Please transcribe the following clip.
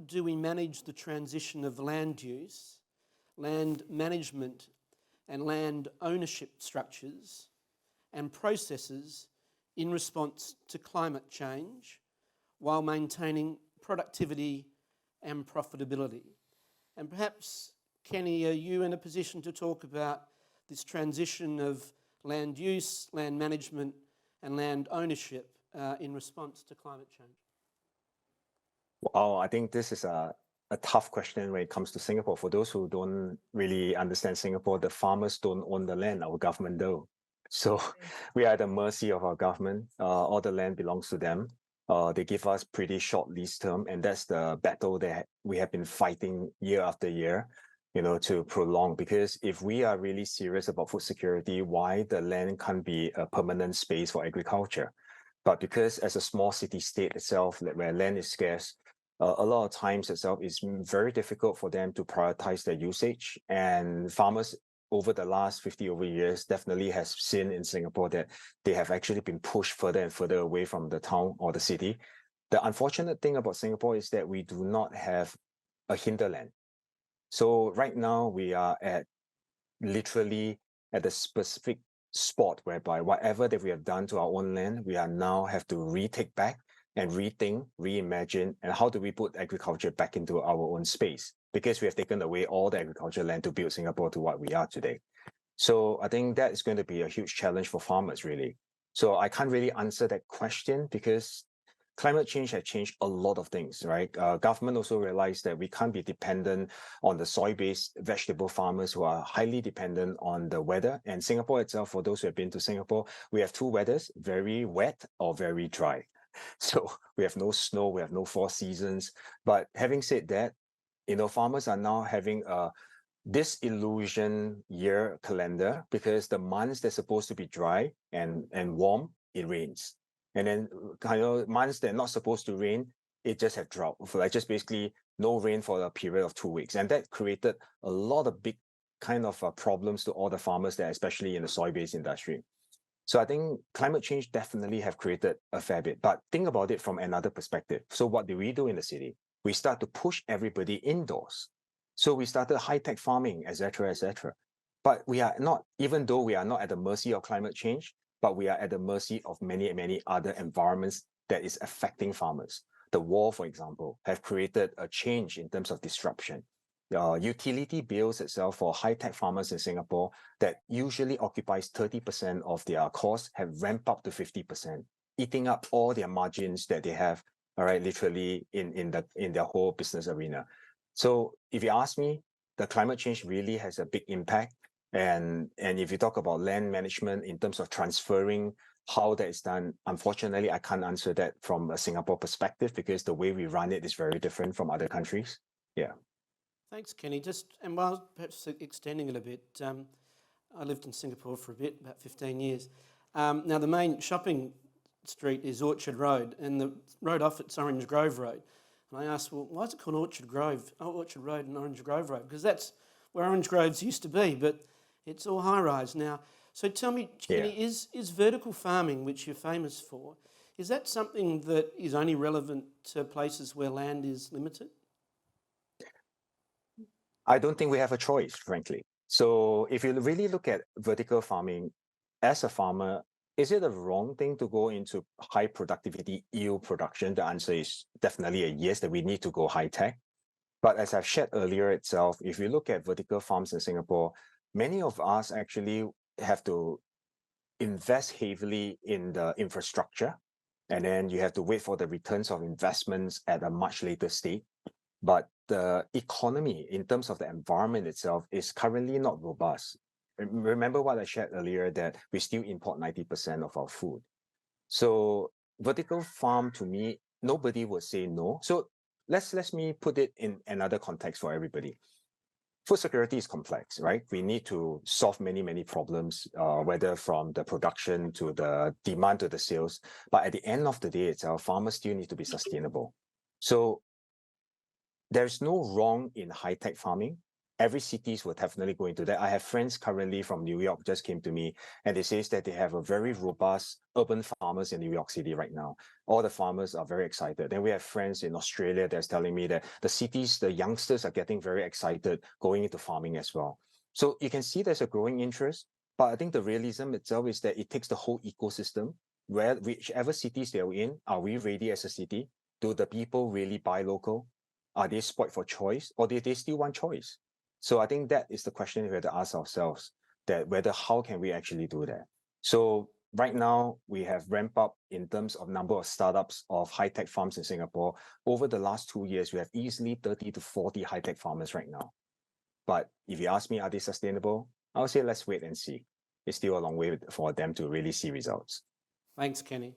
do we manage the transition of land use, land management and land ownership structures and processes in response to climate change while maintaining productivity and profitability? And perhaps, Kenny, are you in a position to talk about this transition of land use, land management and land ownership in response to climate change? Well, I think this is a tough question when it comes to Singapore. For those who don't really understand Singapore, the farmers don't own the land, our government do. So we are at the mercy of our government. All the land belongs to them. They give us pretty short lease term, and that's the battle that we have been fighting year after year, to prolong. Because if we are really serious about food security, why the land can't be a permanent space for agriculture? But because as a small city-state itself, where land is scarce, a lot of times itself is very difficult for them to prioritize their usage. And farmers over the last 50 over years definitely has seen in Singapore that they have actually been pushed further and further away from the town or the city. The unfortunate thing about Singapore is that we do not have a hinterland. So right now we are literally at the specific spot whereby whatever that we have done to our own land, we are now have to retake back and rethink, reimagine, and how do we put agriculture back into our own space? Because we have taken away all the agricultural land to build Singapore to what we are today. So I think that is going to be a huge challenge for farmers, really. So I can't really answer that question because climate change has changed a lot of things, right? Government also realized that we can't be dependent on the soy-based vegetable farmers who are highly dependent on the weather. And Singapore itself, for those who have been to Singapore, we have two weathers, very wet or very dry. So we have no snow, we have no 4 seasons. But having said that, farmers are now having a disillusion year calendar because the months they're supposed to be dry and warm, it rains. And then months that are not supposed to rain, it just have drought. Like just basically no rain for a period of 2 weeks. And that created a lot of big kind of problems to all the farmers there, especially in the soy-based industry. So I think climate change definitely have created a fair bit, but think about it from another perspective. So what do we do in the city? We start to push everybody indoors. So we started high-tech farming, etc., etc. But we are not, even though we are not at the mercy of climate change, but we are at the mercy of many, many other environments that is affecting farmers. The war, for example, have created a change in terms of disruption. Utility bills itself for high-tech farmers in Singapore that usually occupies 30% of their costs have ramped up to 50%, eating up all their margins that they have, all right, literally in their whole business arena. So if you ask me, the climate change really has a big impact. And if you talk about land management in terms of transferring how that is done, unfortunately, I can't answer that from a Singapore perspective because the way we run it is very different from other countries. Yeah. Thanks, Kenny. And while perhaps extending it a bit, I lived in Singapore for a bit, about 15 years. Now, the main shopping street is Orchard Road, and the road off it's Orange Grove Road. And I asked, well, why is it called Orchard Road and Orange Grove Road? Because that's where Orange Groves used to be, but it's all high-rise now. So tell me, Kenny, is vertical farming, which you're famous for, is that something that is only relevant to places where land is limited? I don't think we have a choice, frankly. So if you really look at vertical farming, as a farmer, is it a wrong thing to go into high productivity yield production? The answer is definitely a yes, that we need to go high tech. But as I've shared earlier itself, if you look at vertical farms in Singapore, many of us actually have to invest heavily in the infrastructure, and then you have to wait for the returns of investments at a much later stage. But the economy in terms of the environment itself is currently not robust. Remember what I shared earlier, that we still import 90% of our food. So vertical farm, to me, nobody would say no. So let me put it in another context for everybody. Food security is complex, right? We need to solve many, many problems, whether from the production to the demand to the sales. But at the end of the day itself, farmers still need to be sustainable. So there's no wrong in high-tech farming, every cities will definitely go into that. I have friends currently from New York just came to me, and they say that they have a very robust urban farmers in New York City right now. All the farmers are very excited. Then we have friends in Australia that's telling me that the cities, the youngsters are getting very excited going into farming as well. So you can see there's a growing interest, but I think the realism itself is that it takes the whole ecosystem. Where whichever cities they're in, are we ready as a city? Do the people really buy local? Are they spoiled for choice, or do they still want choice? So I think that is the question we have to ask ourselves, that whether how can we actually do that? So right now we have ramped up in terms of number of startups of high-tech farms in Singapore. Over the last 2 years, we have easily 30 to 40 high-tech farmers right now. But if you ask me, are they sustainable? I would say let's wait and see. It's still a long way for them to really see results. Thanks, Kenny.